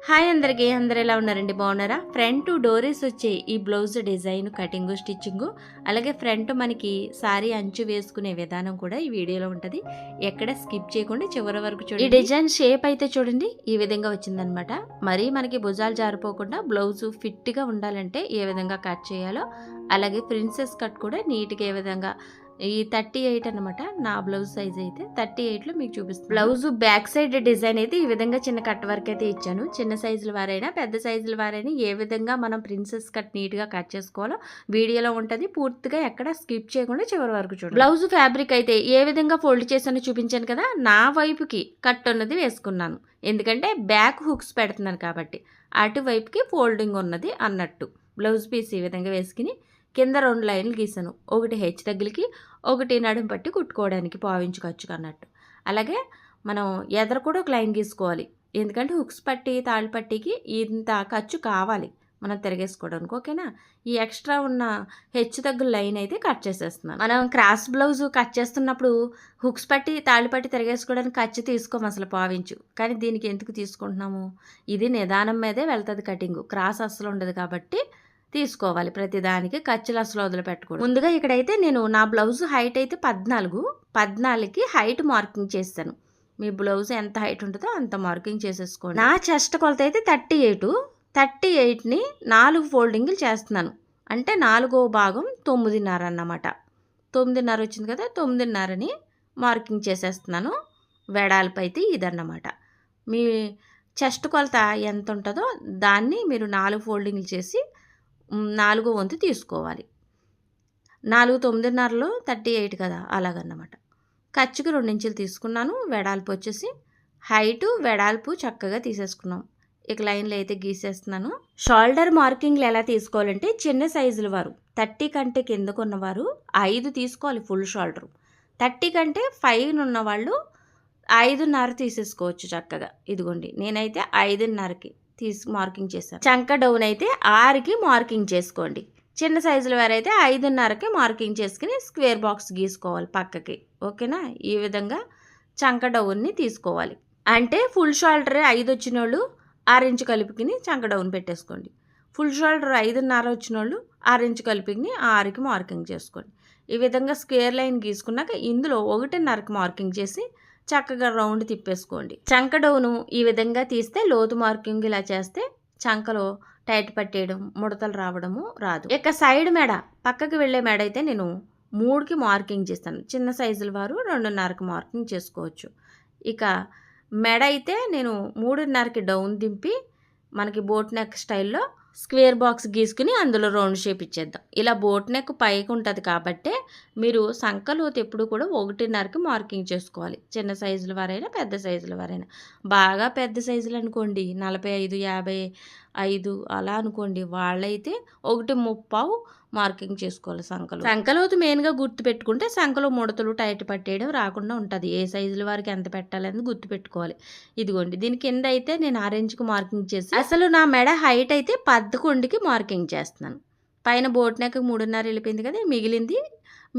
Hi అందరికీ, అందరు ఎలా ఉన్నారండి? బాగున్నారా? ఫ్రంట్ డోరీస్ వచ్చే ఈ బ్లౌజ్ డిజైన్, కటింగ్, స్టిచ్చింగ్, అలాగే ఫ్రంట్ మనకి సారీ అంచు వేసుకునే విధానం కూడా ఈ వీడియోలో ఉంటుంది. ఎక్కడ స్కిప్ చేయకుండా చివరి వరకు చూడండి. ఈ డిజైన్ షేప్ అయితే చూడండి ఈ విధంగా వచ్చిందనమాట. మరీ మనకి భుజాలు జారిపోకుండా బ్లౌజ్ ఫిట్గా ఉండాలంటే ఏ విధంగా కట్ చేయాలో, అలాగే ప్రిన్సెస్ కట్ కూడా నీట్గా ఏ విధంగా ఈ 38 అనమాట. నా బ్లౌజ్ సైజ్ అయితే 38లో మీకు చూపిస్తాను. బ్లౌజ్ బ్యాక్ సైడ్ డిజైన్ అయితే ఈ విధంగా చిన్న కట్ వర్క్ అయితే ఇచ్చాను. చిన్న సైజుల వారైనా పెద్ద సైజుల వారైనా ఏ విధంగా మనం ప్రిన్సెస్ కట్ నీట్గా కట్ చేసుకోవాలో వీడియోలో ఉంటుంది. పూర్తిగా ఎక్కడ స్కిప్ చేయకుండా చివరి వరకు చూడండి. బ్లౌజ్ ఫ్యాబ్రిక్ అయితే ఏ విధంగా ఫోల్డ్ చేశానో చూపించాను కదా. నా వైపుకి కట్ ఉన్నది వేసుకున్నాను, ఎందుకంటే బ్యాక్ హుక్స్ పెడుతున్నాను కాబట్టి. అటువైపుకి ఫోల్డింగ్ ఉన్నది అన్నట్టు బ్లౌజ్ పీస్ ఈ విధంగా వేసుకుని కింద 2 లైన్లు గీసాను. ఒకటి హెచ్ తగ్గిలికి, ఒకటి నడుము పట్టి కుట్టుకోవడానికి పావించు ఖర్చుకు అన్నట్టు. అలాగే మనం ఎదర కూడా ఒక లైన్ గీసుకోవాలి, ఎందుకంటే హుక్స్ పట్టి తాళ్ళు పట్టికి ఇంత ఖర్చు కావాలి మనం తిరగేసుకోవడానికి. ఓకేనా? ఈ ఎక్స్ట్రా ఉన్న హెచ్ తగ్గుల లైన్ అయితే కట్ చేసేస్తున్నాను. మనం క్రాస్ బ్లౌజ్ కట్ చేస్తున్నప్పుడు హుక్స్ పట్టి తాళ్ళు పట్టి తిరగేసుకోవడానికి ఖర్చు తీసుకోము అసలు పావించు. కానీ దీనికి ఎందుకు తీసుకుంటున్నాము? ఇది నిదానం మీదే వెళ్తుంది కటింగ్, క్రాస్ అస్సలు ఉండదు కాబట్టి తీసుకోవాలి. ప్రతిదానికి ఖర్చులు అసలు వదిలిపెట్టకూడదు. ముందుగా ఇక్కడైతే నేను నా బ్లౌజ్ హైట్ అయితే 14కి హైట్ మార్కింగ్ చేస్తాను. మీ బ్లౌజ్ ఎంత హైట్ ఉంటుందో అంత మార్కింగ్ చేసేసుకోండి. నా చెస్ట్ కొలత అయితే 38ని 4 ఫోల్డింగ్లు చేస్తున్నాను. అంటే 4వ భాగం 9.5 అన్నమాట. 9.5 వచ్చింది కదా, 9.5ని మార్కింగ్ చేసేస్తున్నాను. వెడల్పు అయితే ఇదన్నమాట. మీ చెస్ట్ కొలత ఎంత ఉంటుందో దాన్ని మీరు 4 ఫోల్డింగ్లు చేసి 4వ వంతు తీసుకోవాలి. 4 9.5లో 38 కదా, అలాగన్నమాట. ఖర్చుకి 2 ఇంచులు తీసుకున్నాను. వెడల్పు వచ్చేసి హైటు వెడల్పు చక్కగా తీసేసుకున్నాం. ఇక లైన్లు అయితే గీసేస్తున్నాను. షోల్డర్ మార్కింగ్లు ఎలా తీసుకోవాలంటే చిన్న సైజుల వారు 30 కంటే కిందకు ఉన్నవారు 5 తీసుకోవాలి ఫుల్ షోల్డరు. 30 కంటే పైన ఉన్నవాళ్ళు 5.5 తీసేసుకోవచ్చు చక్కగా. ఇదిగోండి నేనైతే 5.5కి మార్కింగ్ చేశాను. చంక డౌన్ అయితే 6కి మార్కింగ్ చేసుకోండి. చిన్న సైజుల వారైతే 5.5కి మార్కింగ్ చేసుకుని స్క్వేర్ బాక్స్ గీసుకోవాలి పక్కకి. ఓకేనా? ఈ విధంగా చంక డౌన్ని తీసుకోవాలి. అంటే ఫుల్ షోల్డర్ 5 వచ్చిన వాళ్ళు 6 ఇంచు కలుపుకుని చంక డౌన్ పెట్టేసుకోండి. ఫుల్ షోల్డర్ 5.5 వచ్చిన వాళ్ళు 6 ఇంచు కలుపుకుని 6కి మార్కింగ్ చేసుకోండి. ఈ విధంగా స్క్వేర్ లైన్ గీసుకున్నాక ఇందులో 1.5కి మార్కింగ్ చేసి చక్కగా రౌండ్ తిప్పేసుకోండి. చంక డౌను ఈ విధంగా తీస్తే లోతు మార్కింగ్ ఇలా చేస్తే చంకలో టైట్ పట్టేయడం, ముడతలు రావడము రాదు. ఇక సైడ్ మెడ, పక్కకి వెళ్ళే మెడ అయితే నేను 3కి మార్కింగ్ చేస్తాను. చిన్న సైజుల వారు 2.5కి మార్కింగ్ చేసుకోవచ్చు. ఇక మెడ అయితే నేను 3.5కి డౌన్ దింపి మనకి బోట్ నెక్ స్టైల్లో స్క్వేర్ బాక్స్ గీసుకుని అందులో రౌండ్ షేప్ ఇచ్చేద్దాం. ఇలా బోట్ నెక్ పైకి ఉంటుంది కాబట్టి మీరు సంకలోతు ఎప్పుడు కూడా 1.5కి మార్కింగ్ చేసుకోవాలి. చిన్న సైజుల వారైనా పెద్ద సైజుల వారైనా. బాగా పెద్ద సైజులు అనుకోండి 45 55 అలా అనుకోండి, వాళ్ళైతే 1.35 మార్కింగ్ చేసుకోవాలి సంకలో. సంకలోతు మెయిన్గా గుర్తు పెట్టుకుంటే సంకలో ముడతలు టైట్ పట్టేయడం రాకుండా ఉంటుంది. ఏ సైజుల వారికి ఎంత పెట్టాలని గుర్తు పెట్టుకోవాలి. ఇదిగోండి దీని కింద అయితే నేను 6 ఇంచుకి మార్కింగ్ చేసి అసలు నా మెడ హైట్ అయితే 11కి మార్కింగ్ చేస్తున్నాను. పైన బోట్ నెక్ 3.5 వెళ్ళిపోయింది కదా, మిగిలింది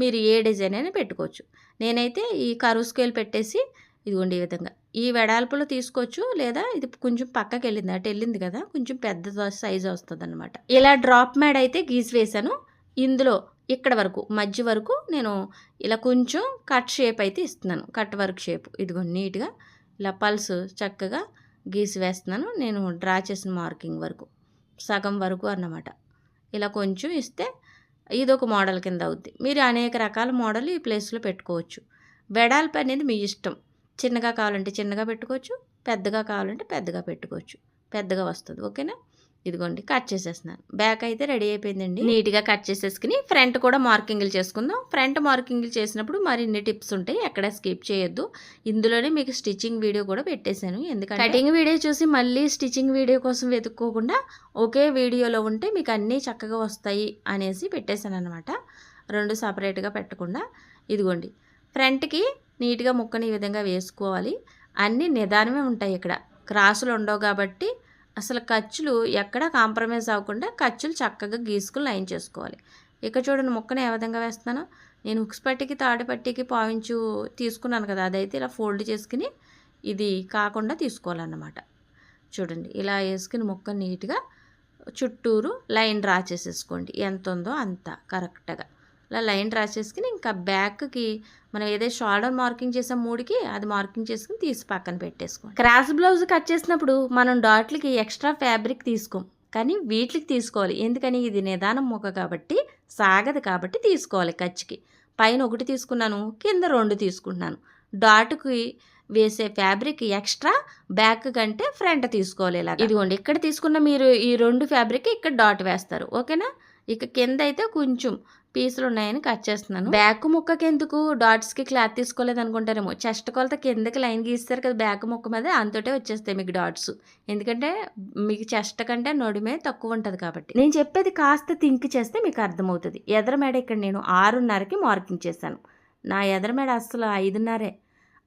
మీరు ఏ డిజైన్ అయినా పెట్టుకోవచ్చు. నేనైతే ఈ కరువు స్కేల్ పెట్టేసి ఇదిగోండి ఈ విధంగా ఈ వెడల్పులో తీసుకోవచ్చు, లేదా ఇది కొంచెం పక్కకి వెళ్ళింది అటు వెళ్ళింది కదా, కొంచెం పెద్ద సైజు వస్తుంది అనమాట. ఇలా డ్రాప్ మ్యాడ్ అయితే గీసి వేసాను. ఇందులో ఇక్కడ వరకు మధ్య వరకు నేను ఇలా కొంచెం కట్ షేప్ అయితే ఇస్తున్నాను, కట్ వర్క్ షేప్. ఇదిగోండి నీట్గా ఇలా పల్స్ చక్కగా గీసి వేస్తున్నాను. నేను డ్రా చేసిన మార్కింగ్ వరకు సగం వరకు అన్నమాట. ఇలా కొంచెం ఇస్తే ఇదొక మోడల్ కింద అవుద్ది. మీరు అనేక రకాల మోడల్ ఈ ప్లేస్లో పెట్టుకోవచ్చు. వెడల్పు అనేది మీ ఇష్టం. చిన్నగా కావాలంటే చిన్నగా పెట్టుకోవచ్చు, పెద్దగా కావాలంటే పెద్దగా పెట్టుకోవచ్చు. పెద్దగా వస్తుంది. ఓకేనా? ఇదిగోండి కట్ చేసేస్తున్నాను. బ్యాక్ అయితే రెడీ అయిపోయిందండి. నీట్గా కట్ చేసేసుకుని ఫ్రంట్ కూడా మార్కింగ్లు చేసుకుందాం. ఫ్రంట్ మార్కింగ్లు చేసినప్పుడు మరిన్ని టిప్స్ ఉంటాయి, ఎక్కడ స్కిప్ చేయొద్దు. ఇందులోనే మీకు స్టిచ్చింగ్ వీడియో కూడా పెట్టేశాను. ఎందుకంటే కటింగ్ వీడియో చూసి మళ్ళీ స్టిచ్చింగ్ వీడియో కోసం వెతుక్కోకుండా ఒకే వీడియోలో ఉంటే మీకు అన్నీ చక్కగా వస్తాయి అనేసి పెట్టేశాను అనమాట. 2 సపరేట్గా పెట్టకుండా. ఇదిగోండి ఫ్రంట్కి నీట్గా ముక్కని ఈ విధంగా వేసుకోవాలి. అన్నీ నిదానమే ఉంటాయి, ఇక్కడ క్రాసులు ఉండవు కాబట్టి అసలు ఖర్చులు ఎక్కడా కాంప్రమైజ్ అవ్వకుండా ఖర్చులు చక్కగా గీసుకుని లైన్ చేసుకోవాలి. ఇక చూడండి ముక్కని ఏ విధంగా వేస్తున్నానో. నేను హుక్స్ పట్టికి తాడు పట్టికి పావించు తీసుకున్నాను కదా, అదైతే ఇలా ఫోల్డ్ చేసుకుని ఇది కాకుండా తీసుకోవాలన్నమాట. చూడండి ఇలా వేసుకుని ముక్క నీట్గా చుట్టూరు లైన్ డ్రా చేసేసుకోండి. ఎంత ఉందో అంత కరెక్ట్గా ఇలా లైన్ డ్రా చేసుకుని ఇంకా బ్యాక్కి మనం ఏదైతే షోల్డర్ మార్కింగ్ చేసాం 3కి అది మార్కింగ్ చేసుకుని తీసి పక్కన పెట్టేసుకోండి. క్రాస్ బ్లౌజ్ కట్ చేసినప్పుడు మనం డాట్లకి ఎక్స్ట్రా ఫ్యాబ్రిక్ తీసుకోం, కానీ వీటికి తీసుకోవాలి. ఎందుకని ఇది నిదానం ముక్క కాబట్టి సాగదు కాబట్టి తీసుకోవాలి. ఖర్చుకి పైన 1 తీసుకున్నాను, కింద 2 తీసుకుంటున్నాను. డాట్కి వేసే ఫ్యాబ్రిక్ ఎక్స్ట్రా బ్యాక్ కంటే ఫ్రంట్ తీసుకోవాలి. ఇలా ఇదిగోండి ఇక్కడ తీసుకున్న మీరు ఈ 2 ఫ్యాబ్రిక్ ఇక్కడ డాట్ వేస్తారు. ఓకేనా. ఇక కింద అయితే కొంచెం పీసులు ఉన్నాయని కట్ చేస్తున్నాను. బ్యాక్ ముక్కకి ఎందుకు డాట్స్కి క్లాత్ తీసుకోలేదు అనుకుంటారేమో, చెస్ట్ కొలత కిందకి లైన్ గీస్తారు కదా బ్యాక్ ముక్క మీద, అంతటే వచ్చేస్తాయి మీకు డాట్స్. ఎందుకంటే మీకు చెస్ట్ కంటే నడుమే తక్కువ ఉంటుంది కాబట్టి. నేను చెప్పేది కాస్త థింక్ చేస్తే మీకు అర్థమవుతుంది. ఎదర మేడ ఇక్కడ నేను 6:30కి మార్కింగ్ చేశాను. నా ఎదర మేడ అసలు 5:30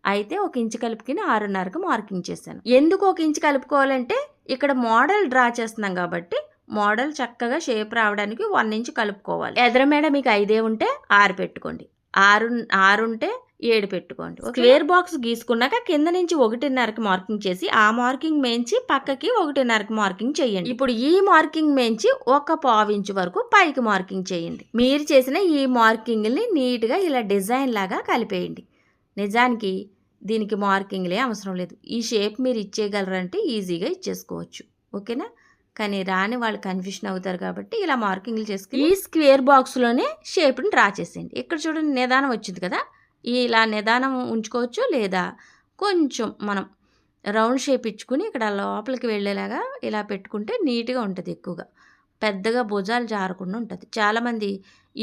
అయితే 1 ఇంచు కలుపుకుని 6:30కి మార్కింగ్ చేశాను. ఎందుకు 1 ఇంచు కలుపుకోవాలంటే ఇక్కడ మోడల్ డ్రా చేస్తున్నాం కాబట్టి మోడల్ చక్కగా షేప్ రావడానికి 1 ఇంచు కలుపుకోవాలి. ఎదర మేడ మీకు 5 ఉంటే 6 పెట్టుకోండి, 6 ఉంటే 7 పెట్టుకోండి. స్క్వేర్ బాక్స్ గీసుకున్నాక కింద నుంచి 1:30కి మార్కింగ్ చేసి ఆ మార్కింగ్ మేంచి పక్కకి 1:30కి మార్కింగ్ చేయండి. ఇప్పుడు ఈ మార్కింగ్ మేంచి 1/4 ఇంచు వరకు పైకి మార్కింగ్ చేయండి. మీరు చేసిన ఈ మార్కింగ్ని నీట్గా ఇలా డిజైన్ లాగా కలిపేయండి. నిజానికి దీనికి మార్కింగ్లే అవసరం లేదు. ఈ షేప్ మీరు ఇచ్చేయగలరంటే ఈజీగా ఇచ్చేసుకోవచ్చు. ఓకేనా. కానీ రాని వాళ్ళు కన్ఫ్యూషన్ అవుతారు కాబట్టి ఇలా మార్కింగ్లు చేసుకుని ఈ స్క్వేర్ బాక్స్లోనే షేప్ని డ్రా చేసేయండి. ఇక్కడ చూడండి నిదానం వచ్చింది కదా, ఇలా నిదానం ఉంచుకోవచ్చు, లేదా కొంచెం మనం రౌండ్ షేప్ ఇచ్చుకుని ఇక్కడ లోపలికి వెళ్ళేలాగా ఇలా పెట్టుకుంటే నీట్గా ఉంటుంది. ఎక్కువగా పెద్దగా భుజాలు జారకుండా ఉంటుంది. చాలామంది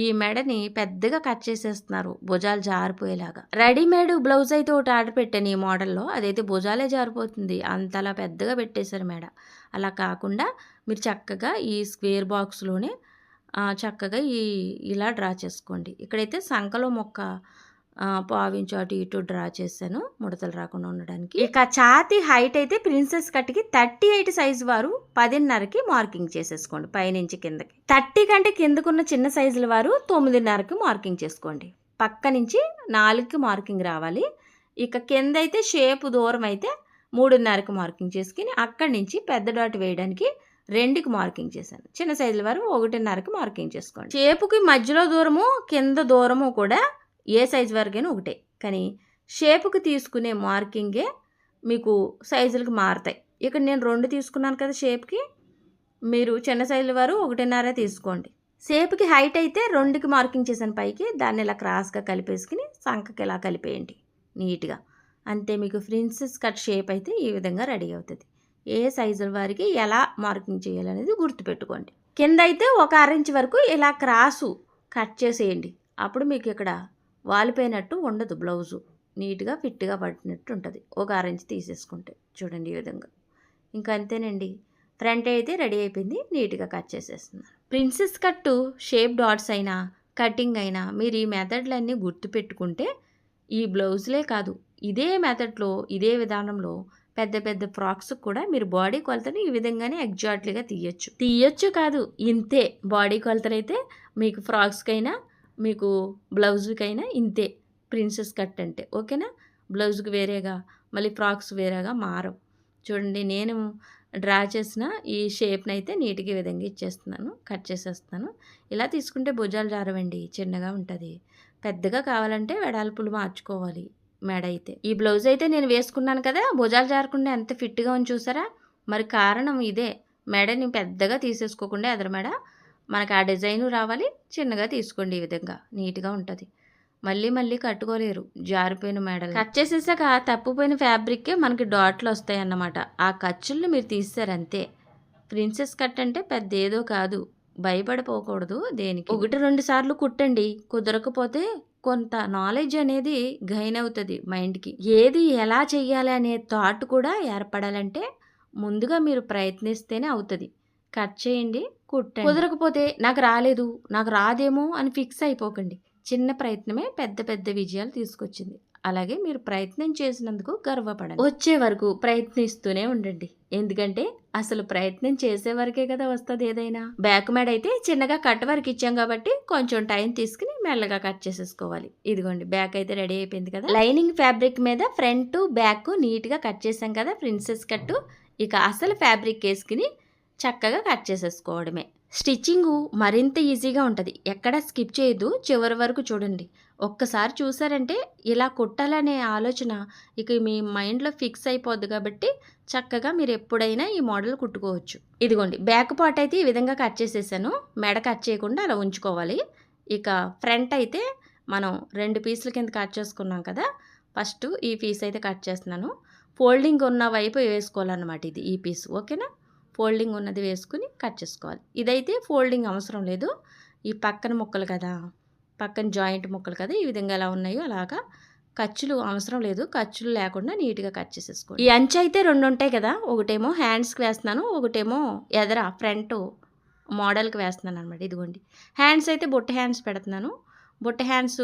ఈ మెడని పెద్దగా కట్ చేసేస్తున్నారు భుజాలు జారిపోయేలాగా. రెడీమేడ్ బ్లౌజ్ అయితే ఒకటి ఆర్డర్ పెట్టాను ఈ మోడల్లో, అదైతే భుజాలే జారిపోతుంది, అంతలా పెద్దగా పెట్టేశారు మెడ. అలా కాకుండా మీరు చక్కగా ఈ స్క్వేర్ బాక్స్లోనే చక్కగా ఇలా డ్రా చేసుకోండి. ఇక్కడైతే సంకలో మొక్క 1/4 ఇంచు అటు ఇటు డ్రా చేశాను ముడతలు రాకుండా ఉండడానికి. ఇక ఛాతీ హైట్ అయితే ప్రిన్సెస్ కట్కి 38 సైజు వారు 10:30కి మార్కింగ్ చేసేసుకోండి. పైనుంచి కిందకి 30 కంటే కిందకున్న చిన్న సైజుల వారు 9:30కి మార్కింగ్ చేసుకోండి. పక్క నుంచి 4కి మార్కింగ్ రావాలి. ఇక కింద అయితే షేప్ దూరం అయితే 3:30కి మార్కింగ్ చేసుకుని అక్కడి నుంచి పెద్ద డాట్ వేయడానికి 2కి మార్కింగ్ చేశాను. చిన్న సైజుల వారు 1:30కి మార్కింగ్ చేసుకోండి. షేపుకి మధ్యలో దూరము కింద దూరము కూడా ఏ సైజు వరకైనా ఒకటే, కానీ షేపుకి తీసుకునే మార్కింగే మీకు సైజులకి మారుతాయి. ఇక్కడ నేను 2 తీసుకున్నాను కదా షేప్కి, మీరు చిన్న సైజుల వారు 1:30 తీసుకోండి. షేప్కి హైట్ అయితే 2కి మార్కింగ్ చేశాను పైకి, దాన్ని ఇలా క్రాస్గా కలిపేసుకుని సంకకి ఇలా కలిపేయండి నీట్గా. అంతే, మీకు ప్రిన్సెస్ కట్ షేప్ అయితే ఈ విధంగా రెడీ అవుతుంది. ఏ సైజుల వారికి ఎలా మార్కింగ్ చేయాలనేది గుర్తుపెట్టుకోండి. కింద అయితే 1/2 ఇంచు వరకు ఇలా క్రాసు కట్ చేసేయండి. అప్పుడు మీకు ఇక్కడ వాలిపోయినట్టు ఉండదు, బ్లౌజు నీట్గా ఫిట్గా పట్టినట్టు ఉంటుంది. 1/2 ఇంచు తీసేసుకుంటే చూడండి ఈ విధంగా. ఇంకా అంతేనండి, ఫ్రంట్ అయితే రెడీ అయిపోయింది. నీట్గా కట్ చేసేస్తున్నాను. ప్రిన్సెస్ కట్టు షేప్ డాట్స్ అయినా కటింగ్ అయినా మీరు ఈ మెథడ్లన్నీ గుర్తుపెట్టుకుంటే ఈ బ్లౌజులే కాదు, ఇదే మెథడ్లో ఇదే విధానంలో పెద్ద పెద్ద ఫ్రాక్స్కి కూడా మీరు బాడీ కొలతని ఈ విధంగానే ఎగ్జాక్ట్లీగా తీయొచ్చు కాదు, ఇంతే బాడీ కొలతలు అయితే మీకు ఫ్రాక్స్కైనా మీకు బ్లౌజ్కైనా ఇంతే ప్రిన్సెస్ కట్ అంటే. ఓకేనా. బ్లౌజ్కి వేరేగా మళ్ళీ ఫ్రాక్స్ వేరేగా మారవు. చూడండి నేను డ్రా చేసిన ఈ షేప్ని అయితే నీట్గా ఈ విధంగా ఇచ్చేస్తున్నాను, కట్ చేసేస్తాను. ఇలా తీసుకుంటే భుజాలు జారవండి, చిన్నగా ఉంటుంది. పెద్దగా కావాలంటే వెడల్పులు మార్చుకోవాలి మెడ అయితే. ఈ బ్లౌజ్ అయితే నేను వేసుకున్నాను కదా, భుజాలు జారకుండా ఎంత ఫిట్గా ఉంది చూసారా. మరి కారణం ఇదే, మెడని పెద్దగా తీసేసుకోకుండా ఎదర మెడ మనకు ఆ డిజైను రావాలి, చిన్నగా తీసుకోండి. ఈ విధంగా నీట్గా ఉంటుంది. మళ్ళీ మళ్ళీ కట్టుకోలేరు జారిపోయిన మెడలు. కట్ చేసేసాక తప్పిపోయిన ఫ్యాబ్రిక్కే మనకి డాట్లు వస్తాయి అన్నమాట. ఆ ఖర్చులను మీరు తీస్తారంతే. ప్రిన్సెస్ కట్ అంటే పెద్ద ఏదో కాదు, భయపడిపోకూడదు దేనికి. 1-2 సార్లు కుట్టండి, కుదరకపోతే కొంత నాలెడ్జ్ అనేది గెయిన్ అవుతుంది మైండ్కి. ఏది ఎలా చెయ్యాలి అనే థాట్ కూడా ఏర్పడాలంటే ముందుగా మీరు ప్రయత్నిస్తేనే అవుతుంది. కట్ చేయండి, కుట్టండి. కుదరకపోతే నాకు రాలేదు, నాకు రాదేమో అని ఫిక్స్ అయిపోకండి. చిన్న ప్రయత్నమే పెద్ద పెద్ద విజయాలు తీసుకొచ్చింది. అలాగే మీరు ప్రయత్నం చేసినందుకు గర్వపడండి. వచ్చే వరకు ప్రయత్నిస్తూనే ఉండండి, ఎందుకంటే అసలు ప్రయత్నం చేసే వరకే కదా వస్తుంది ఏదైనా. బ్యాక్ మెడ అయితే చిన్నగా కట్ వరకు ఇచ్చాం కాబట్టి కొంచెం టైం తీసుకుని మెల్లగా కట్ చేసేసుకోవాలి. ఇదిగోండి బ్యాక్ అయితే రెడీ అయిపోయింది కదా. లైనింగ్ ఫ్యాబ్రిక్ మీద ఫ్రంట్ బ్యాక్ నీట్గా కట్ చేసాం కదా ప్రిన్సెస్ కట్. ఇక అసలు ఫ్యాబ్రిక్ వేసుకుని చక్కగా కట్ చేసేసుకోవడమే. స్టిచ్చింగు మరింత ఈజీగా ఉంటుంది. ఎక్కడ స్కిప్ చేయొద్దు. చివరి వరకు చూడండి. ఒక్కసారి చూసారంటే ఇలా కుట్టాలనే ఆలోచన ఇక మీ మైండ్‌లో ఫిక్స్ అయిపోద్ది కాబట్టి చక్కగా మీరు ఎప్పుడైనా ఈ మోడల్ కుట్టుకోవచ్చు. ఇదిగోండి బ్యాక్ పార్ట్ అయితే ఈ విధంగా కట్ చేసేసాను. మెడ కట్ చేయకుండా అలా ఉంచుకోవాలి. ఇక ఫ్రంట్ అయితే మనం 2 పీసుల కింద కట్ చేసుకున్నాం కదా! ఫస్ట్ ఈ పీస్ అయితే కట్ చేస్తున్నాను. ఫోల్డింగ్ ఉన్న వైపు వేసుకోవాలన్నమాట ఇది ఈ పీస్. ఓకేనా? ఫోల్డింగ్ ఉన్నది వేసుకుని కట్ చేసుకోవాలి. ఇదైతే ఫోల్డింగ్ అవసరం లేదు. ఈ పక్కన ముక్కలు కదా, పక్కన జాయింట్ ముక్కలు కదా, ఈ విధంగా ఎలా ఉన్నాయో అలాగా ఖర్చులు అవసరం లేదు. ఖర్చులు లేకుండా నీట్గా కట్ చేసేసుకోండి. ఈ అంచు అయితే 2 ఉంటాయి కదా, ఒకటేమో హ్యాండ్స్కి వేస్తున్నాను, ఒకటేమో ఎదర ఫ్రంట్ మోడల్కి వేస్తున్నాను అనమాట. ఇదిగోండి హ్యాండ్స్ అయితే బుట్ట హ్యాండ్స్ పెడుతున్నాను. బుట్ట హ్యాండ్స్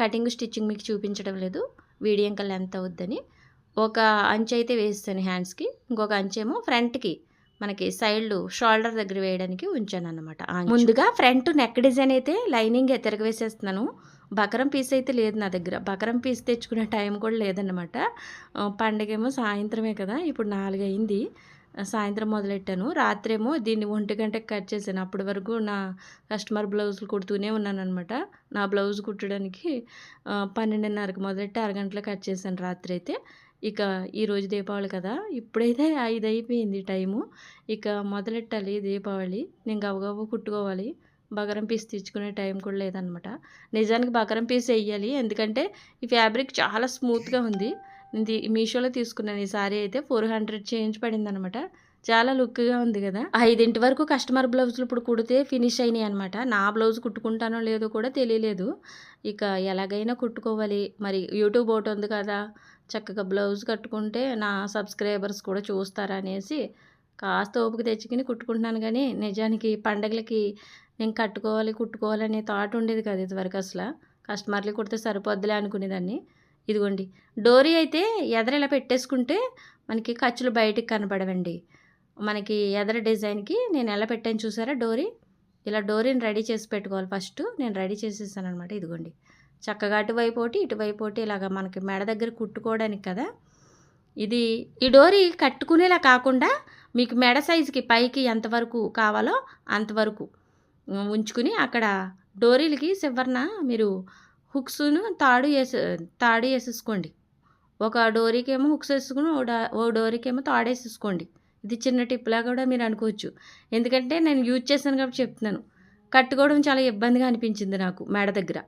కటింగ్ స్టిచ్చింగ్ మీకు చూపించడం లేదు, వీడియో ఇంకా లెంత్ అవుద్దని. ఒక అంచు అయితే వేస్తాను హ్యాండ్స్కి, ఇంకొక అంచేమో ఫ్రంట్కి మనకి సైడ్లు షోల్డర్ దగ్గర వేయడానికి ఉంచాను అనమాట. ముందుగా ఫ్రంట్ నెక్ డిజైన్ అయితే లైనింగ్ తిరగవేసేస్తున్నాను. బకరం పీస్ అయితే లేదు నా దగ్గర. బకరం పీస్ తెచ్చుకునే టైం కూడా లేదన్నమాట. పండగేమో సాయంత్రమే కదా, ఇప్పుడు 4 అయింది. సాయంత్రం మొదలెట్టాను. రాత్రేమో దీన్ని 1 గంటకి కట్ చేశాను. అప్పటి వరకు నా కస్టమర్ బ్లౌజులు కుడుతూనే ఉన్నాను అనమాట. నా బ్లౌజ్ కుట్టడానికి 12:30కి మొదలెట్టి 6 గంటలకు కట్ చేశాను రాత్రి అయితే. ఇక ఈరోజు దీపావళి కదా, ఇప్పుడైతే 5 అయిపోయింది టైము. ఇక మొదలెట్టాలి దీపావళి. నేను గబగబా కుట్టుకోవాలి. బకరం పీస్ తెచ్చుకునే టైం కూడా లేదనమాట. నిజానికి బకరం పీస్ వెయ్యాలి, ఎందుకంటే ఈ ఫ్యాబ్రిక్ చాలా స్మూత్గా ఉంది. ఇది మీషోలో తీసుకున్నాను. ఈ సారీ అయితే 400 చేంజ్ పడిందనమాట. చాలా లుక్గా ఉంది కదా. 5 వరకు కస్టమర్ బ్లౌజులు ఇప్పుడు కుడితే ఫినిష్ అయినాయి అనమాట. నా బ్లౌజ్ కుట్టుకుంటానో లేదో కూడా తెలియలేదు. ఇక ఎలాగైనా కుట్టుకోవాలి. మరి యూట్యూబ్ ఒకటి ఉంది కదా, చక్కగా బ్లౌజ్ కట్టుకుంటే నా సబ్స్క్రైబర్స్ కూడా చూస్తారనేసి కాస్త ఓపిక తెచ్చుకుని కుట్టుకుంటున్నాను. కానీ నిజానికి పండగలకి నేను కుట్టుకోవాలనే థాట్ ఉండేది కాదు ఇదివరకు అసలు. కస్టమర్లు కుడితే సరిపోద్దులే అనుకునేదాన్ని. ఇదిగోండి డోరీ అయితే ఎదర ఇలా పెట్టేసుకుంటే మనకి ఖర్చులు బయటికి కనపడవండి. మనకి ఎదర డిజైన్కి నేను ఎలా పెట్టాను చూసారా డోరీ, ఇలా డోరీని రెడీ చేసి పెట్టుకోవాలి. ఫస్ట్ నేను రెడీ చేసేసాను అనమాట. ఇదిగోండి చక్కగా అటువైపు ఒకటి ఇటువైపు ఒకటి ఇలాగ మనకి మెడ దగ్గర కుట్టుకోవడానికి కదా ఇది. ఈ డోరీ కట్టుకునేలా కాకుండా మీకు మెడ సైజుకి పైకి ఎంతవరకు కావాలో అంతవరకు ఉంచుకుని అక్కడ డోరీలకి చివరన మీరు హుక్స్ను తాడు వేసేసుకోండి. ఒక డోరీకి ఏమో హుక్స్ వేసుకుని ఓ డోరీకి ఏమో తాడు వేసేసుకోండి. ఇది చిన్న టిప్లా కూడా మీరు అనుకోవచ్చు, ఎందుకంటే నేను యూజ్ చేశాను కాబట్టి చెప్తున్నాను. కట్టుకోవడం చాలా ఇబ్బందిగా అనిపించింది నాకు మెడ దగ్గర.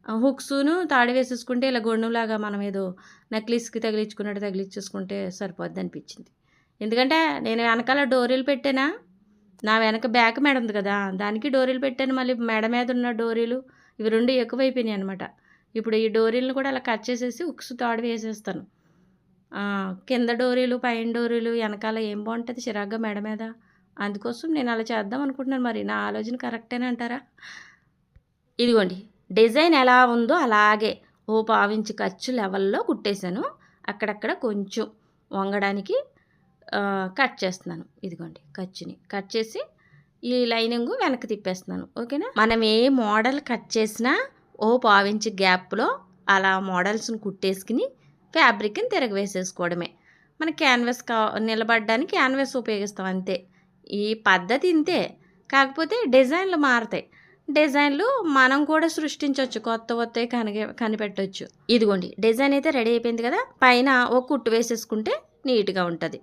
హుక్స్ను తాడు వేసేసుకుంటే ఇలా గొండంలాగా మనం ఏదో నెక్లెస్కి తగిలించుకున్నట్టు తగిలించేసుకుంటే సరిపోద్ది అనిపించింది. ఎందుకంటే నేను వెనకాల డోరీలు పెట్టానా, నా వెనక బ్యాక్ మెడ ఉంది కదా, దానికి డోరీలు పెట్టాను. మళ్ళీ మెడ మీద ఉన్న డోరీలు ఇవి 2 ఎక్కువైపోయినాయి అనమాట. ఇప్పుడు ఈ డోరీలను కూడా అలా కట్ చేసేసి హుక్స్ తాడు వేసేస్తాను. కింద డోరీలు పైన డోరీలు వెనకాల ఏం బాగుంటుంది చిరాగ్గా మెడ మీద. అందుకోసం నేను అలా చేద్దాం అనుకుంటున్నాను. మరి నా ఆలోచన కరెక్టేనా అంటారా? ఇదిగోండి డిజైన్ ఎలా ఉందో అలాగే ఓ 1/2 ఇంచు ఖర్చు లెవెల్లో కుట్టేశాను. అక్కడక్కడ కొంచెం వంగడానికి కట్ చేస్తున్నాను. ఇదిగోండి ఖర్చుని కట్ చేసి ఈ లైనింగ్ వెనక్కి తిప్పేస్తున్నాను. ఓకేనా? మనం ఏ మోడల్ కట్ చేసినా ఓ 1/2 ఇంచు గ్యాప్లో అలా మోడల్స్ని కుట్టేసుకుని ఫ్యాబ్రిక్ని తిరగవేసేసుకోవడమే. మన క్యాన్వాస్ నిలబడడానికి క్యాన్వాస్ ఉపయోగిస్తాం అంతే. ఈ పద్ధతి ఇంతే, కాకపోతే డిజైన్లు మారుతాయి. డిజైన్లు మనం కూడా సృష్టించవచ్చు, కొత్తవి కనిపెట్టవచ్చు. ఇదిగోండి డిజైన్ అయితే రెడీ అయిపోయింది కదా, పైన ఒక కుట్టు వేసేసుకుంటే నీట్గా ఉంటుంది,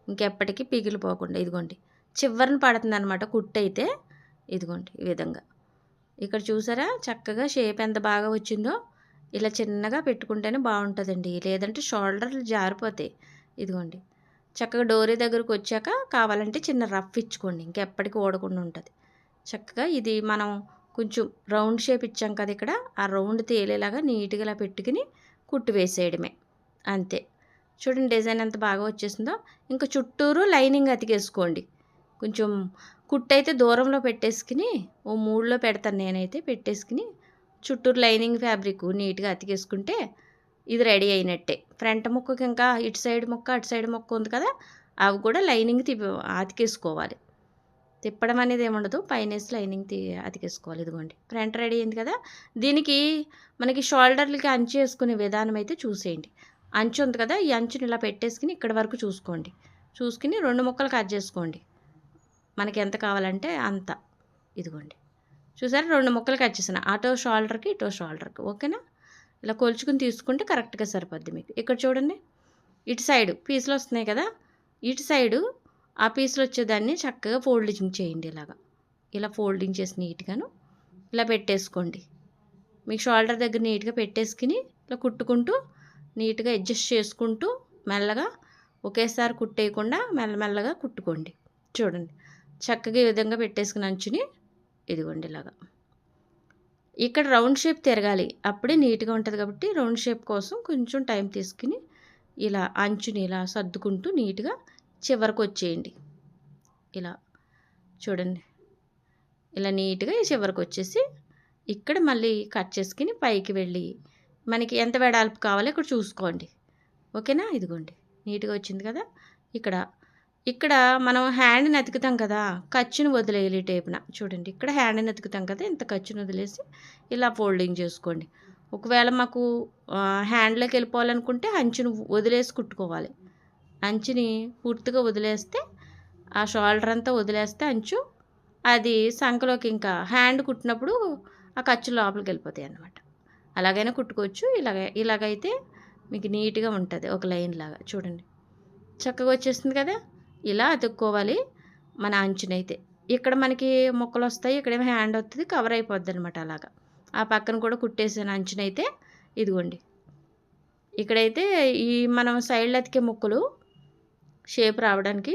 ఇంకెప్పటికీ పిగిలిపోకుండా. ఇదిగోండి చివరిని పడుతుంది అనమాట కుట్టు అయితే. ఇదిగోండి ఈ విధంగా ఇక్కడ చూసారా చక్కగా షేప్ ఎంత బాగా వచ్చిందో. ఇలా చిన్నగా పెట్టుకుంటేనే బాగుంటుందండి, లేదంటే షోల్డర్లు జారిపోతాయి. ఇదిగోండి చక్కగా డోరీ దగ్గరకు వచ్చాక కావాలంటే చిన్న రఫ్ ఇచ్చుకోండి, ఇంకెప్పటికీ ఓడకుండా ఉంటుంది. చక్కగా ఇది మనం కొంచెం రౌండ్ షేప్ ఇచ్చాం కదా ఇక్కడ, ఆ రౌండ్ తేలేలాగా నీట్గా ఇలా పెట్టుకుని కుట్టు వేసేయడమే అంతే. చూడండి డిజైన్ ఎంత బాగా వచ్చేసిందో. ఇంకా చుట్టూరు లైనింగ్ అతికేసుకోండి. కొంచెం కుట్టు అయితే దూరంలో పెట్టేసుకుని ఓ 3లో పెడతాను నేనైతే. పెట్టేసుకుని చుట్టూరు లైనింగ్ ఫ్యాబ్రిక్ నీట్గా అతికేసుకుంటే ఇది రెడీ అయినట్టే. ఫ్రంట్ ముక్కకి ఇంకా ఇటు సైడ్ ముక్క అటు సైడ్ ముక్క ఉంది కదా, అవి కూడా లైనింగ్ అతికేసుకోవాలి. తిప్పడం అనేది ఏముండదు, పైనేసి లైనింగ్ అతికేసుకోవాలి. ఇదిగోండి ఫ్రంట్ రెడీ అయింది కదా. దీనికి మనకి షోల్డర్లకి అంచు వేసుకునే విధానం అయితే చూసేయండి. అంచు ఉంది కదా, ఈ అంచుని ఇలా పెట్టేసుకుని ఇక్కడ వరకు చూసుకోండి. చూసుకుని 2 ముక్కలు కట్ చేసుకోండి. మనకి ఎంత కావాలంటే అంత. ఇదిగోండి చూసారా 2 ముక్కలు కట్ చేసాను. అటో షోల్డర్కి ఇటో షోల్డర్కి. ఓకేనా? ఇలా కొలుచుకుని తీసుకుంటే కరెక్ట్గా సరిపోద్ది మీకు. ఇక్కడ చూడండి ఇటు సైడు పీసులు వస్తున్నాయి కదా, ఇటు సైడు ఆ పీసులు వచ్చేదాన్ని చక్కగా ఫోల్డింగ్ చేయండి. ఇలా ఫోల్డింగ్ చేసి నీట్గాను ఇలా పెట్టేసుకోండి. మీకు షోల్డర్ దగ్గర నీట్గా పెట్టేసుకుని ఇలా కుట్టుకుంటూ నీట్గా అడ్జస్ట్ చేసుకుంటూ మెల్లగా ఒకేసారి కుట్టేయకుండా మెల్లమెల్లగా కుట్టుకోండి. చూడండి చక్కగా ఈ విధంగా పెట్టేసుకుని అంచుని ఇదిగోండి ఇలాగా. ఇక్కడ రౌండ్ షేప్ తిరగాలి, అప్పుడే నీట్గా ఉంటుంది కాబట్టి రౌండ్ షేప్ కోసం కొంచెం టైం తీసుకుని ఇలా అంచుని ఇలా సర్దుకుంటూ నీట్గా చివరికి వచ్చేయండి. ఇలా చూడండి ఇలా నీట్గా చివరికి వచ్చేసి ఇక్కడ మళ్ళీ కట్ చేసుకుని పైకి వెళ్ళి మనకి ఎంత వెడల్పు కావాలో ఇక్కడ చూసుకోండి. ఓకేనా? ఇదిగోండి నీట్గా వచ్చింది కదా. ఇక్కడ మనం హ్యాండ్ని అతుకుతాం కదా, ఖర్చును వదిలేయాలి ఈ టేపున. చూడండి ఇక్కడ హ్యాండ్ని అతుకుతాం కదా, ఇంత ఖర్చును వదిలేసి ఇలా ఫోల్డింగ్ చేసుకోండి. ఒకవేళ మాకు హ్యాండ్లోకి వెళ్ళిపోవాలనుకుంటే అంచును వదిలేసి కుట్టుకోవాలి. అంచుని పూర్తిగా వదిలేస్తే ఆ షోల్డర్ అంతా వదిలేస్తే అంచు అది సంఖలోకి ఇంకా హ్యాండ్ కుట్టినప్పుడు ఆ ఖర్చు లోపలికి వెళ్ళిపోతాయి అన్నమాట. అలాగైనా కుట్టుకోవచ్చు. ఇలాగైతే మీకు నీట్గా ఉంటుంది ఒక లైన్ లాగా. చూడండి చక్కగా వచ్చేస్తుంది కదా. ఇలా అతుక్కోవాలి మన అంచునైతే. ఇక్కడ మనకి ముక్కలు వస్తాయి, ఇక్కడేమో హ్యాండ్ వస్తుంది, కవర్ అయిపోద్ది అనమాట. అలాగా ఆ పక్కన కూడా కుట్టేసిన అంచునైతే ఇదిగోండి. ఇక్కడైతే ఈ మనం సైడ్లో అతికే ముక్కలు షేప్ రావడానికి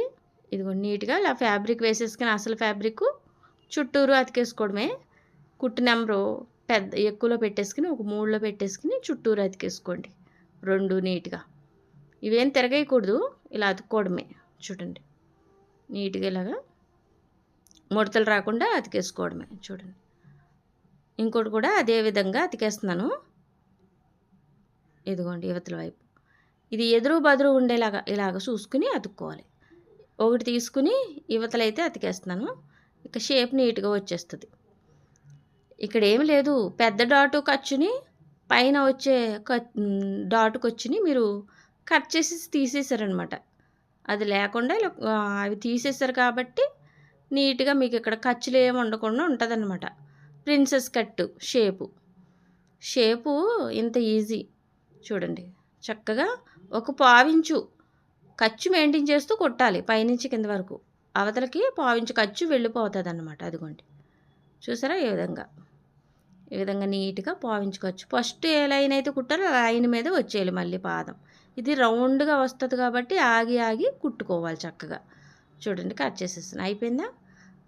ఇదిగోండి నీట్గా ఇలా ఫ్యాబ్రిక్ వేసేసుకుని అసలు ఫ్యాబ్రిక్ చుట్టూరు అతికేసుకోవడమే. కుట్టు నెంబరు ఎక్కువలో పెట్టేసుకుని ఒక 3లో పెట్టేసుకుని చుట్టూరు అతికేసుకోండి 2 నీట్గా. ఇవేం తిరగేయకూడదు, ఇలా అతుక్కోవడమే. చూడండి నీట్గా ఇలాగా ముడతలు రాకుండా అతికేసుకోవడమే. చూడండి ఇంకోటి కూడా అదే విధంగా అతికేస్తున్నాను. ఇదిగోండి యువతల వైపు ఇది ఎదురు బదురు ఉండేలాగా ఇలాగ చూసుకుని అతుక్కోవాలి. ఒకటి తీసుకుని యువతలైతే అతికేస్తున్నాను. ఇక షేప్ నీట్గా వచ్చేస్తుంది. ఇక్కడ ఏమి లేదు, పెద్ద డాటు ఖర్చుని పైన వచ్చే డాటుకు వచ్చిని మీరు కట్ చేసి తీసేసారనమాట. అది లేకుండా ఇలా అవి తీసేసారు కాబట్టి నీట్గా మీకు ఇక్కడ ఖర్చులు ఏమి ఉండకుండా ఉంటుందన్నమాట. ప్రిన్సెస్ కట్టు షేపు ఇంత ఈజీ. చూడండి చక్కగా ఒక పావించు ఖర్చు మెయింటైన్ చేస్తూ కొట్టాలి పైనుంచి కింద వరకు. అవతలకి పావించు ఖర్చు వెళ్ళిపోతుంది అన్నమాట. అదిగోండి చూసారా ఈ విధంగా నీట్గా పావించు ఖర్చు. ఫస్ట్ ఏ లైన్ అయితే కుట్టారో ఆ లైన్ మీద వచ్చేయాలి మళ్ళీ పాదం. ఇది రౌండ్గా వస్తుంది కాబట్టి ఆగి కుట్టుకోవాలి చక్కగా. చూడండి కట్ చేసేసాను, అయిపోయిందా?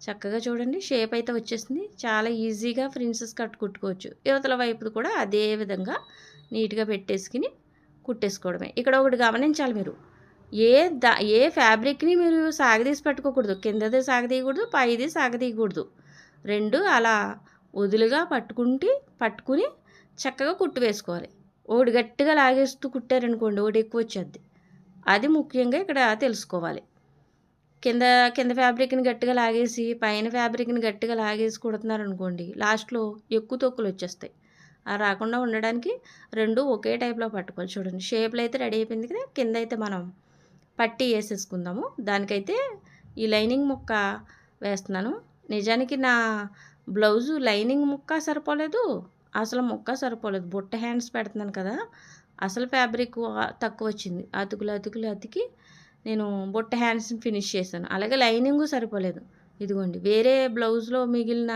చక్కగా చూడండి షేప్ అయితే వచ్చేసింది. చాలా ఈజీగా ప్రిన్సెస్ కట్ కుట్టుకోవచ్చు. యువతల వైపు కూడా అదే విధంగా నీట్గా పెట్టేసుకుని కుట్టేసుకోవడమే. ఇక్కడ ఒకటి గమనించాలి మీరు, ఏ ఫ్యాబ్రిక్ని మీరు సాగదీసి పెట్టుకోకూడదు. కిందది సాగదీయకూడదు, పైది సాగదీయకూడదు. 2 అలా వదులుగా పట్టుకుని చక్కగా కుట్టు వేసుకోవాలి. ఒకటి గట్టిగా లాగేస్తూ కుట్టారనుకోండి ఒకటి ఎక్కువ వచ్చేది. అది ముఖ్యంగా ఇక్కడ తెలుసుకోవాలి. కింద ఫ్యాబ్రిక్ని గట్టిగా లాగేసి పైన ఫ్యాబ్రిక్ని గట్టిగా లాగేసి కుడుతున్నారనుకోండి లాస్ట్లో ఎక్కువ తొక్కులు వచ్చేస్తాయి. అలా రాకుండా ఉండడానికి 2 ఒకే టైప్లో పట్టుకోవాలి. చూడండి షేప్లో అయితే రెడీ అయిపోయింది కదా. కింద అయితే మనం పట్టి వేసేసుకుందాము. దానికైతే ఈ లైనింగ్ ముక్క వేస్తున్నాను. నిజానికి నా బ్లౌజు లైనింగ్ ముక్క సరిపోలేదు, అసలు ముక్క సరిపోలేదు. బుట్ట హ్యాండ్స్ పెడుతున్నాను కదా, అసలు ఫ్యాబ్రిక్ తక్కువ వచ్చింది. అతుకులు అతికి నేను బుట్ట హ్యాండ్స్ని ఫినిష్ చేశాను. అలాగే లైనింగు సరిపోలేదు. ఇదిగోండి వేరే బ్లౌజ్లో మిగిలిన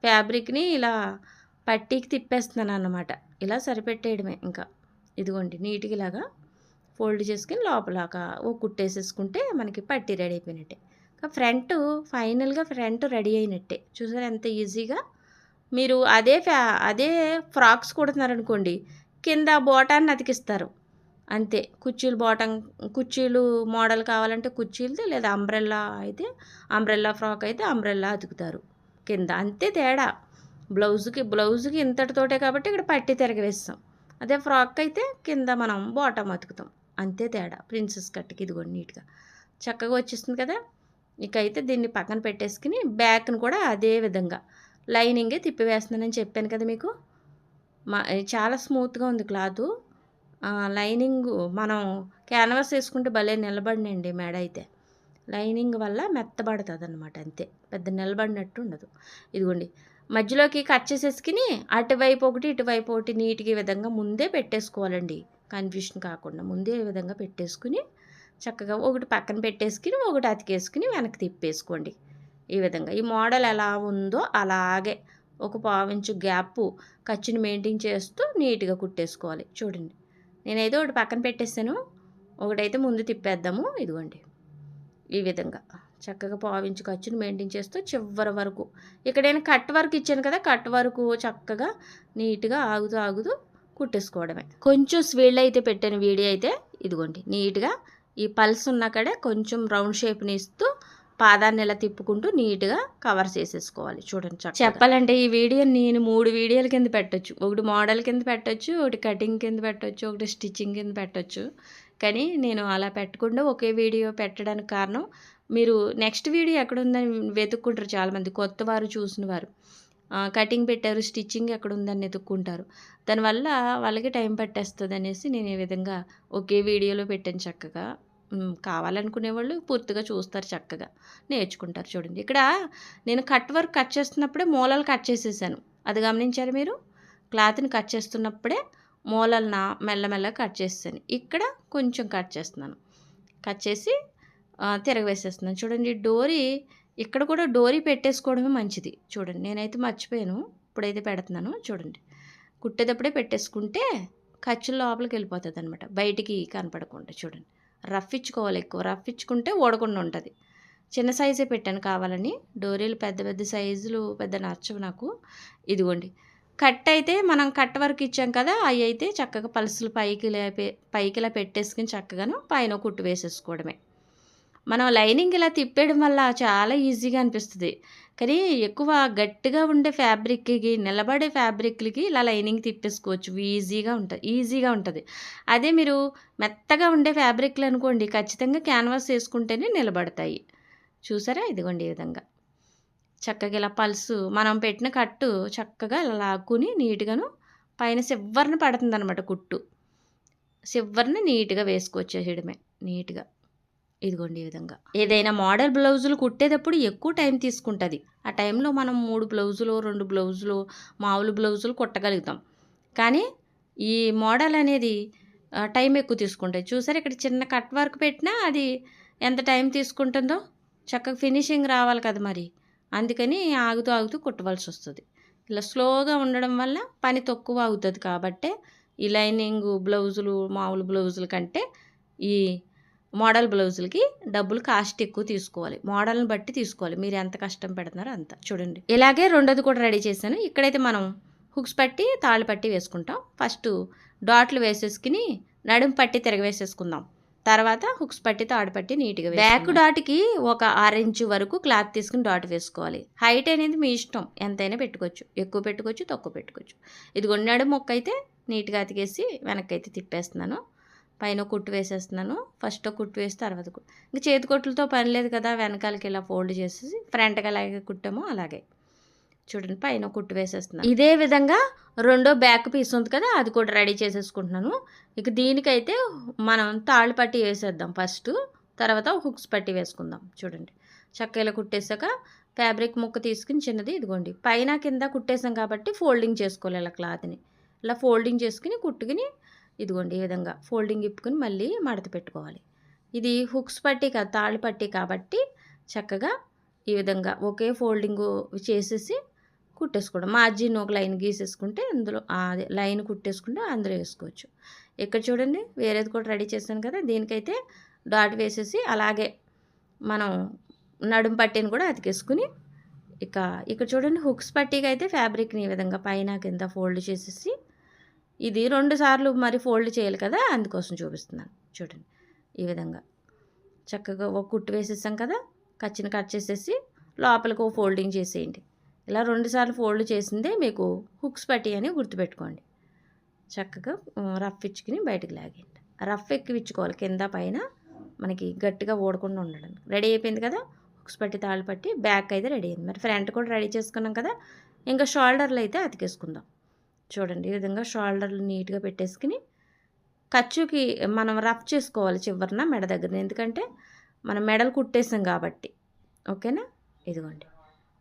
ఫ్యాబ్రిక్ని ఇలా పట్టీకి తిప్పేస్తున్నాను అన్నమాట. ఇలా సరిపెట్టేయడమే ఇంకా. ఇదిగోండి నీట్గా ఇలాగా ఫోల్డ్ చేసుకుని లోపలాగా ఓ కుట్టేసేసుకుంటే మనకి పట్టీ రెడీ అయిపోయినట్టే. ఫైనల్గా ఫ్రంట్ రెడీ అయినట్టే. చూసారు ఎంత ఈజీగా. మీరు అదే ఫ్రాక్స్ కుడుతున్నారనుకోండి కింద బోటాన్ని అతికిస్తారు అంతే. కుర్చీలు మోడల్ కావాలంటే కుర్చీలది, లేదా అంబ్రెల్లా ఫ్రాక్ అయితే అంబ్రెల్లా అతుకుతారు కింద. అంతే తేడా. బ్లౌజ్కి ఇంతటితోటే కాబట్టి ఇక్కడ పట్టి తిరగవేస్తాం. అదే ఫ్రాక్ అయితే కింద మనం బాటమ్ అతుకుతాం. అంతే తేడా ప్రిన్సెస్ కట్కి. ఇదిగోండి నీట్గా చక్కగా వచ్చేస్తుంది కదా. ఇక అయితే దీన్ని పక్కన పెట్టేసుకుని బ్యాక్ని కూడా అదే విధంగా లైనింగే తిప్పివేస్తున్నానని చెప్పాను కదా మీకు. చాలా స్మూత్గా ఉంది క్లాత్. లైనింగ్ మనం క్యాన్వాస్ వేసుకుంటే భలే నిలబడినండి మెడ అయితే. లైనింగ్ వల్ల మెత్తబడుతుంది అనమాట, అంతే, పెద్ద నిలబడినట్టు ఉండదు. ఇదిగోండి మధ్యలోకి కట్ చేసేసుకుని అటువైపు ఒకటి ఇటువైపు ఒకటి నీట్గా ఈ విధంగా ముందే పెట్టేసుకోవాలండి. కన్ఫ్యూషన్ కాకుండా ముందే ఈ విధంగా పెట్టేసుకుని చక్కగా ఒకటి పక్కన పెట్టేసుకుని ఒకటి అతికేసుకుని వెనక్కి తిప్పేసుకోండి. ఈ విధంగా ఈ మోడల్ ఎలా ఉందో అలాగే ఒక పావించు గ్యాప్ ఖర్చుని మెయింటైన్ చేస్తూ నీట్గా కుట్టేసుకోవాలి. చూడండి నేనైతే ఒకటి పక్కన పెట్టేసాను, ఒకటైతే ముందు తిప్పేద్దాము. ఇదిగోండి ఈ విధంగా చక్కగా పావించు ఖర్చుని మెయింటైన్ చేస్తూ చివరి వరకు ఇక్కడ నేను కట్ వర్క్ ఇచ్చాను కదా, కట్ వరకు చక్కగా నీట్గా ఆగుతూ కుట్టేసుకోవడమే. కొంచెం స్వీళ్ళు అయితే పెట్టాను వీడియో అయితే. ఇదిగోండి నీట్గా ఈ పల్స్ ఉన్న కడే కొంచెం రౌండ్ షేప్ని ఇస్తూ పాదాన్ని ఇలా తిప్పుకుంటూ నీట్గా కవర్ చేసేసుకోవాలి. చూడండి చెప్పాలంటే ఈ వీడియో నేను 3 వీడియోల కింద పెట్టొచ్చు. ఒకటి మోడల్ కింద పెట్టొచ్చు, ఒకటి కటింగ్ కింద పెట్టొచ్చు, ఒకటి స్టిచ్చింగ్ కింద పెట్టొచ్చు. కానీ నేను అలా పెట్టకుండా ఒకే వీడియో పెట్టడానికి కారణం, మీరు నెక్స్ట్ వీడియో ఎక్కడుందని వెతుక్కుంటారు చాలామంది కొత్త వారు చూసిన వారు. కటింగ్ పెట్టారు, స్టిచ్చింగ్ ఎక్కడుందని వెతుక్కుంటారు. దానివల్ల వాళ్ళకి టైం పట్టేస్తుంది అనేసి నేను ఈ విధంగా ఒకే వీడియోలో పెట్టాను. చక్కగా కావాలనుకునే వాళ్ళు పూర్తిగా చూస్తారు, చక్కగా నేర్చుకుంటారు. చూడండి ఇక్కడ నేను కట్ వర్క్ కట్ చేస్తున్నప్పుడే మూలలు కట్ చేసేసాను. అది గమనించారు మీరు? క్లాత్ని కట్ చేస్తున్నప్పుడే మూలలన మెల్లమెల్లగా కట్ చేసేసాను. ఇక్కడ కొంచెం కట్ చేస్తున్నాను, కట్ చేసి తిరగవేసేస్తున్నాను. చూడండి డోరీ ఇక్కడ కూడా డోరీ పెట్టేసుకోవడమే మంచిది. చూడండి నేనైతే మర్చిపోయాను, ఇప్పుడైతే పెడుతున్నాను. చూడండి కుట్టేటప్పుడే పెట్టేసుకుంటే ఖర్చుల లోపలికి వెళ్ళిపోతుంది అనమాట, బయటికి కనపడకుండా. చూడండి రఫ్ ఇచ్చుకోవాలి, ఎక్కువ రఫ్ ఇచ్చుకుంటే ఓడకుండా ఉంటుంది. చిన్న సైజే పెట్టాను కావాలని, డోరీలు పెద్ద పెద్ద సైజులు పెద్ద నచ్చవు నాకు. ఇదిగోండి కట్ అయితే మనం కట్ వరకు ఇచ్చాం కదా, అవి అయితే చక్కగా పల్సులు పైకిలా పెట్టేసుకుని చక్కగాను పైన కుట్టు వేసేసుకోవడమే. మనం లైనింగ్ ఇలా తిప్పేయడం వల్ల చాలా ఈజీగా అనిపిస్తుంది, కానీ ఎక్కువ గట్టిగా ఉండే ఫ్యాబ్రిక్కి, నిలబడే ఫ్యాబ్రిక్లకి ఇలా లైనింగ్ తిప్పేసుకోవచ్చు, ఈజీగా ఉంటుంది. అదే మీరు మెత్తగా ఉండే ఫ్యాబ్రిక్లు అనుకోండి, ఖచ్చితంగా క్యాన్వాస్ వేసుకుంటేనే నిలబడతాయి. చూసారా? ఇదిగోండి ఈ విధంగా చక్కగా ఇలా పల్సు మనం పెట్టిన కట్టు చక్కగా ఇలా లాక్కుని నీట్గాను పైన సివ్వర్ని పడుతుంది అనమాట, కుట్టు సివ్వర్ని నీట్గా వేసుకొచ్చేయడమే నీట్గా. ఇదిగోండి ఈ విధంగా. ఏదైనా మోడల్ బ్లౌజులు కుట్టేటప్పుడు ఎక్కువ టైం తీసుకుంటుంది. ఆ టైంలో మనం 3 బ్లౌజులు 2 బ్లౌజులు మామూలు బ్లౌజులు కుట్టగలుగుతాం. కానీ ఈ మోడల్ అనేది టైం ఎక్కువ తీసుకుంటుంది. చూసారు ఇక్కడ చిన్న కట్ వర్క్ పెట్టినా అది ఎంత టైం తీసుకుంటుందో, చక్కగా ఫినిషింగ్ రావాలి కదా మరి, అందుకని ఆగుతూ కుట్టవలసి వస్తుంది. ఇలా స్లోగా ఉండడం వల్ల పని తక్కువ అవుతుంది. కాబట్టి ఈ లైనింగ్ బ్లౌజులు మామూలు బ్లౌజుల కంటే ఈ మోడల్ బ్లౌజులకి డబ్బులు కాస్ట్ ఎక్కువ తీసుకోవాలి, మోడల్ని బట్టి తీసుకోవాలి, మీరు ఎంత కష్టం పెడుతున్నారో అంత. చూడండి ఇలాగే రెండోది కూడా రెడీ చేశాను. ఇక్కడైతే మనం హుక్స్ పట్టి తాళ్ళు పట్టి వేసుకుంటాం. ఫస్ట్ డాట్లు వేసేసుకుని నడుము పట్టి తిరగవేసేసుకుందాం. తర్వాత హుక్స్ పట్టి తాడు పట్టి నీట్గా బ్యాక్ డాట్కి ఒక 6 ఇంచు వరకు క్లాత్ తీసుకుని డాట్ వేసుకోవాలి. హైట్ అనేది మీ ఇష్టం, ఎంతైనా పెట్టుకోవచ్చు, ఎక్కువ పెట్టుకోవచ్చు, తక్కువ పెట్టుకోవచ్చు. ఇదిగో నడుము మొక్క అయితే నీట్గా అతికేసి వెనక్కి అయితే తిప్పేస్తున్నాను, పైన కుట్టు వేసేస్తున్నాను. ఫస్ట్ కుట్టు వేసి తర్వాత ఇంకా చేతి కొట్టులతో పని లేదు కదా, వెనకాలకి ఇలా ఫోల్డ్ చేసేసి ఫ్రంట్కి అలాగే కుట్టామో అలాగే. చూడండి పైన కుట్టు వేసేస్తున్నాను. ఇదే విధంగా రెండో బ్యాక్ పీస్ ఉంది కదా, అది కూడా రెడీ చేసేసుకుంటున్నాను. ఇక దీనికైతే మనం తాళ్ళు పట్టి వేసేద్దాం ఫస్ట్, తర్వాత హుక్స్ పట్టి వేసుకుందాం. చూడండి చక్కగా కుట్టేసాక ఫ్యాబ్రిక్ ముక్క తీసుకుని చిన్నది ఇదిగోండి పైన కింద కుట్టేసాం కాబట్టి ఫోల్డింగ్ చేసుకోవాలి. ఇలా క్లాత్ని ఇలా ఫోల్డింగ్ చేసుకుని కుట్టుకుని ఇదిగోండి ఈ విధంగా ఫోల్డింగ్ ఇప్పుకుని మళ్ళీ మడత పెట్టుకోవాలి. ఇది హుక్స్ పట్టి కాదు, తాళ్ళు పట్టి కాబట్టి చక్కగా ఈ విధంగా ఒకే ఫోల్డింగ్ చేసేసి కుట్టేసుకోవడం. మార్జిన్ ఒక లైన్ గీసేసుకుంటే అందులో అదే లైన్ కుట్టేసుకుంటే అందులో వేసుకోవచ్చు. ఇక్కడ చూడండి వేరేది కూడా రెడీ చేశాను కదా, దీనికైతే డాట్ వేసేసి అలాగే మనం నడుము పట్టిని కూడా అతికేసుకుని ఇక్కడ చూడండి హుక్స్ పట్టీకి అయితే ఫ్యాబ్రిక్ని ఈ విధంగా పైన కింద ఫోల్డ్ చేసేసి ఇది 2 సార్లు మరి ఫోల్డ్ చేయాలి కదా, అందుకోసం చూపిస్తున్నాను. చూడండి ఈ విధంగా చక్కగా ఒక కుట్టు వేసేసాం కదా, కచ్చిని కట్ చేసేసి లోపలికి ఒక ఫోల్డింగ్ చేసేయండి. ఇలా 2 సార్లు ఫోల్డ్ చేసిందే మీకు హుక్స్ పట్టి అని గుర్తుపెట్టుకోండి. చక్కగా రఫ్ ఇచ్చుకుని బయటకు లాగేయండి. రఫ్ ఎక్కివిచ్చుకోవాలి, కింద పైన మనకి గట్టిగా ఓడకుండా ఉండడం. రెడీ అయిపోయింది కదా, హుక్స్ పట్టి తాళ్ళు పట్టి బ్యాక్ అయితే రెడీ అయింది. మరి ఫ్రంట్ కూడా రెడీ చేసుకున్నాం కదా, ఇంకా షోల్డర్లు అయితే అతికేసుకుందాం. చూడండి ఈ విధంగా షోల్డర్లు నీట్గా పెట్టేసుకుని ఖర్చుకి మనం రఫ్ చేసుకోవాలి చివరన మెడ దగ్గర, ఎందుకంటే మనం మెడలు కుట్టేసాం కాబట్టి. ఓకేనా? ఇదిగోండి,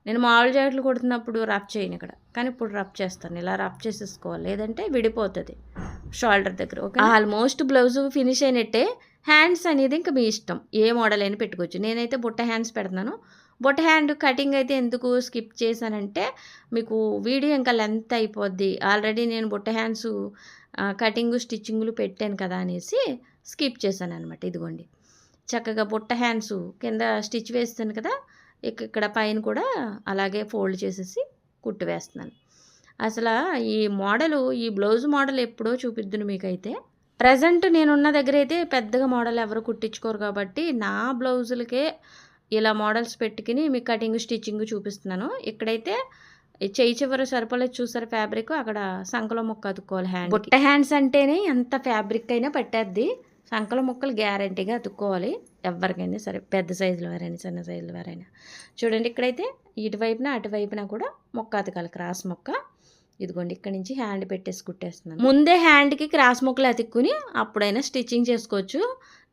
నేను మామూలు జాకెట్లు కుడుతున్నప్పుడు రఫ్ చేయను ఇక్కడ, కానీ ఇప్పుడు రఫ్ చేస్తాను. ఇలా రఫ్ చేసేసుకోవాలి, లేదంటే విడిపోతుంది షోల్డర్ దగ్గర. ఓకే, ఆల్మోస్ట్ బ్లౌజ్ ఫినిష్ అయినట్టే. హ్యాండ్స్ అనేది ఇంకా మీ ఇష్టం, ఏ మోడల్ అయినా పెట్టుకోవచ్చు. నేనైతే బుట్ట హ్యాండ్స్ పెడుతున్నాను. బుట్ట హ్యాండ్ కటింగ్ అయితే ఎందుకు స్కిప్ చేశానంటే, మీకు వీడియో ఇంకా లెంత్ అయిపోద్ది. ఆల్రెడీ నేను బుట్ట హ్యాండ్స్ కటింగ్ స్టిచ్చింగ్లు పెట్టాను కదా అనేసి స్కిప్ చేశాను అనమాట. ఇదిగోండి, చక్కగా బుట్ట హ్యాండ్స్ కింద స్టిచ్ వేస్తాను కదా, ఇక్కడ పైన కూడా అలాగే ఫోల్డ్ చేసేసి కుట్టు వేస్తున్నాను. అసలు ఈ బ్లౌజ్ మోడల్ ఎప్పుడో చూపిద్దును మీకైతే. ప్రజెంట్ నేనున్న దగ్గర అయితే పెద్దగా మోడల్ ఎవరు కుట్టించుకోరు కాబట్టి నా బ్లౌజులకే ఇలా మోడల్స్ పెట్టుకుని మీకు కటింగ్ స్టిచ్చింగ్ చూపిస్తున్నాను. ఇక్కడైతే చేయి చివర సరిపోలేదు చూసారు ఫ్యాబ్రిక్, అక్కడ సంకలో ముక్క అతుక్కోవాలి హ్యాండ్. బుట్ట హ్యాండ్స్ అంటేనే ఎంత ఫ్యాబ్రిక్ అయినా పట్టేద్ది, సంకల ముక్కలు గ్యారంటీగా అతుక్కోవాలి ఎవరికైనా సరే, పెద్ద సైజులు వారైనా చిన్న సైజులు వారైనా. చూడండి, ఇక్కడైతే ఇటువైపున అటువైపున కూడా మొక్క అతకాలి, క్రాస్ మొక్క. ఇదిగోండి, ఇక్కడ నుంచి హ్యాండ్ పెట్టేసి కుట్టేస్తున్నాను. ముందే హ్యాండ్కి క్రాస్ మొక్కలు అతుక్కుని అప్పుడైనా స్టిచ్చింగ్ చేసుకోవచ్చు.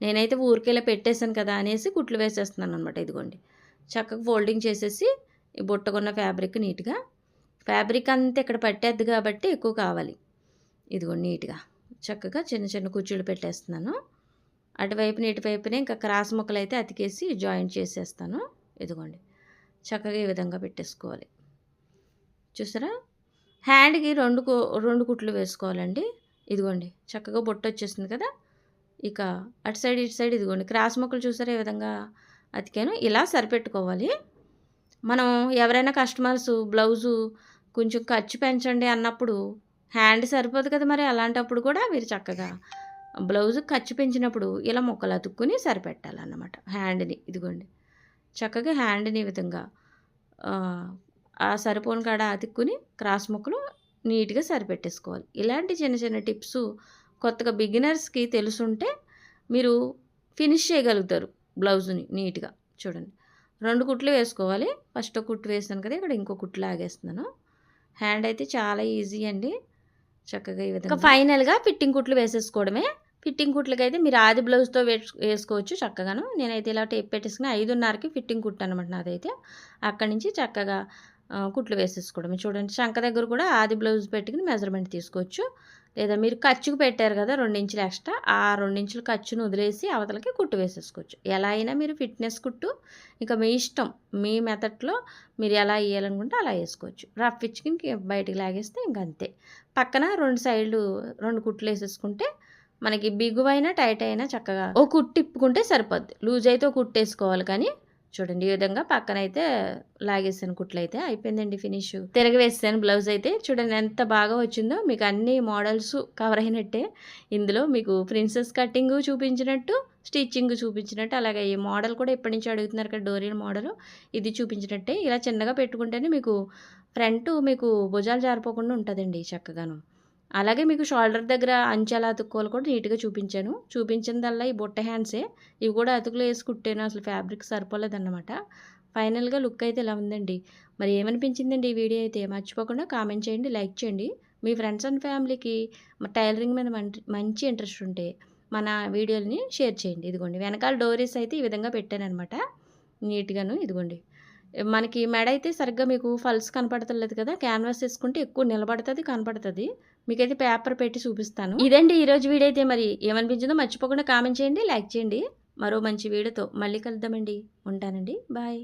నేనైతే ఊరికేలా పెట్టేశాను కదా అనేసి కుట్లు వేసేస్తున్నాను అనమాట. ఇదిగోండి, చక్కగా ఫోల్డింగ్ చేసేసి ఈ బుట్టకున్న ఫ్యాబ్రిక్ నీట్గా, ఫ్యాబ్రిక్ అంతా ఇక్కడ పట్టేద్ది కాబట్టి ఎక్కువ కావాలి. ఇదిగోండి, నీట్గా చక్కగా చిన్న చిన్న కుర్చీలు పెట్టేస్తున్నాను. అటువైపున ఇటువైపున ఇంకా క్రాస్ ముక్కలు అయితే అతికేసి జాయింట్ చేసేస్తాను. ఇదిగోండి, చక్కగా ఈ విధంగా పెట్టేసుకోవాలి. చూసారా, హ్యాండ్కి రెండు కుట్లు వేసుకోవాలండి. ఇదిగోండి, చక్కగా బొట్టు వచ్చేసింది కదా. ఇక అటు సైడ్ ఇటు సైడ్ ఇదిగోండి క్రాస్ ముక్కలు చూసారా ఏ విధంగా అతికాను. ఇలా సరిపెట్టుకోవాలి. మనం ఎవరైనా కస్టమర్స్ బ్లౌజు కొంచెం ఖర్చు పెంచండి అన్నప్పుడు హ్యాండ్ సరిపోదు కదా, మరి అలాంటప్పుడు కూడా మీరు చక్కగా బ్లౌజ్ ఖర్చు పెంచినప్పుడు ఇలా ముక్కలు అతుక్కుని సరిపెట్టాలన్నమాట హ్యాండ్ని. ఇదిగోండి, చక్కగా హ్యాండ్ని ఈ విధంగా ఆ సరిపోని కాడ అతుక్కుని క్రాస్ ముక్కలు నీట్గా సరిపెట్టేసుకోవాలి. ఇలాంటి చిన్న చిన్న టిప్స్ కొత్తగా బిగినర్స్కి తెలుసుంటే మీరు ఫినిష్ చేయగలుగుతారు బ్లౌజ్ని నీట్గా. చూడండి, 2 కుట్లు వేసుకోవాలి. ఫస్ట్ కుట్టు వేసాను కదా, ఇక్కడ ఇంకో కుట్లు లాగేస్తున్నాను. హ్యాండ్ అయితే చాలా ఈజీ అండి. చక్కగా ఈ విధంగా ఫైనల్గా ఫిట్టింగ్ కుట్లు వేసేసుకోవడమే. ఫిట్టింగ్ కుట్లకి అయితే మీరు ఆది బ్లౌజ్తో వేసుకోవచ్చు చక్కగాను. నేనైతే ఇలా టేప్ పెట్టేసుకుని 5:30కి ఫిట్టింగ్ కుట్టు అనమాట నాదైతే. అక్కడి నుంచి చక్కగా కుట్లు వేసేసుకోవడమే. చూడండి, శంఖ దగ్గర కూడా ఆది బ్లౌజ్ పెట్టుకుని మెజర్మెంట్ తీసుకోవచ్చు. లేదా మీరు ఖర్చుకు పెట్టారు కదా 2 ఇంచులు ఎక్స్ట్రా, ఆ 2 ఇంచుల ఖర్చును వదిలేసి అవతలకి కుట్టు వేసేసుకోవచ్చు. ఎలా అయినా మీరు ఫిట్నెస్ కుట్టు ఇంకా మీ ఇష్టం, మీ మెథడ్లో మీరు ఎలా వేయాలనుకుంటే అలా వేసుకోవచ్చు. రఫ్ ఇచ్చుకుని బయటికి లాగేస్తే ఇంకంతే. పక్కన 2 సైడ్లు 2 కుట్లు వేసేసుకుంటే మనకి బిగువైనా టైట్ అయినా చక్కగా ఓ కుట్టు ఇప్పుకుంటే సరిపోద్ది. లూజ్ అయితే కుట్టు వేసుకోవాలి. కానీ చూడండి, ఈ విధంగా పక్కన అయితే లాగేసాను కుట్లు అయితే అయిపోయిందండి ఫినిష్. తిరగవేసాను బ్లౌజ్ అయితే. చూడండి ఎంత బాగా వచ్చిందో. మీకు అన్ని మోడల్స్ కవర్ అయినట్టే. ఇందులో మీకు ప్రిన్సెస్ కటింగ్ చూపించినట్టు, స్టిచ్చింగ్ చూపించినట్టు, అలాగే ఈ మోడల్ కూడా ఎప్పటి నుంచి అడుగుతున్నారు కదా డోరియల్ మోడల్, ఇది చూపించినట్టే. ఇలా చిన్నగా పెట్టుకుంటేనే మీకు ఫ్రంట్ మీకు భుజాలు జారిపోకుండా ఉంటుందండి చక్కగాను. అలాగే మీకు షోల్డర్ దగ్గర అంచెలా అతుక్కోవాలి కూడా నీట్గా చూపించాను. చూపించిందల్లా ఈ బుట్ట హ్యాండ్సే. ఇవి కూడా అతుకులు వేసి కుట్టాను, అసలు ఫ్యాబ్రిక్ సరిపోలేదన్నమాట. ఫైనల్గా లుక్ అయితే ఇలా ఉందండి. మరి ఏమనిపించిందండి ఈ వీడియో అయితే మర్చిపోకుండా కామెంట్ చేయండి, లైక్ చేయండి. మీ ఫ్రెండ్స్ అండ్ ఫ్యామిలీకి టైలరింగ్ మీద మంచి ఇంట్రెస్ట్ ఉంటే మన వీడియోని షేర్ చేయండి. ఇదిగోండి, వెనకాల డోరీస్ అయితే ఈ విధంగా పెట్టానమాట నీట్గాను. ఇదిగోండి, మనకి మెడ అయితే సరిగ్గా మీకు ఫల్స్ కనపడతలేదు కదా, క్యాన్వాస్ వేసుకుంటే ఎక్కువ నిలబడుతుంది కనపడుతుంది. మీకైతే పేపర్ పెట్టి చూపిస్తాను. ఇదండి ఈరోజు వీడియో అయితే. మరి ఏమనిపించిందో మర్చిపోకుండా కామెంట్ చేయండి, లైక్ చేయండి. మరో మంచి వీడియోతో మళ్ళీ కలుద్దామండి. ఉంటానండి, బాయ్.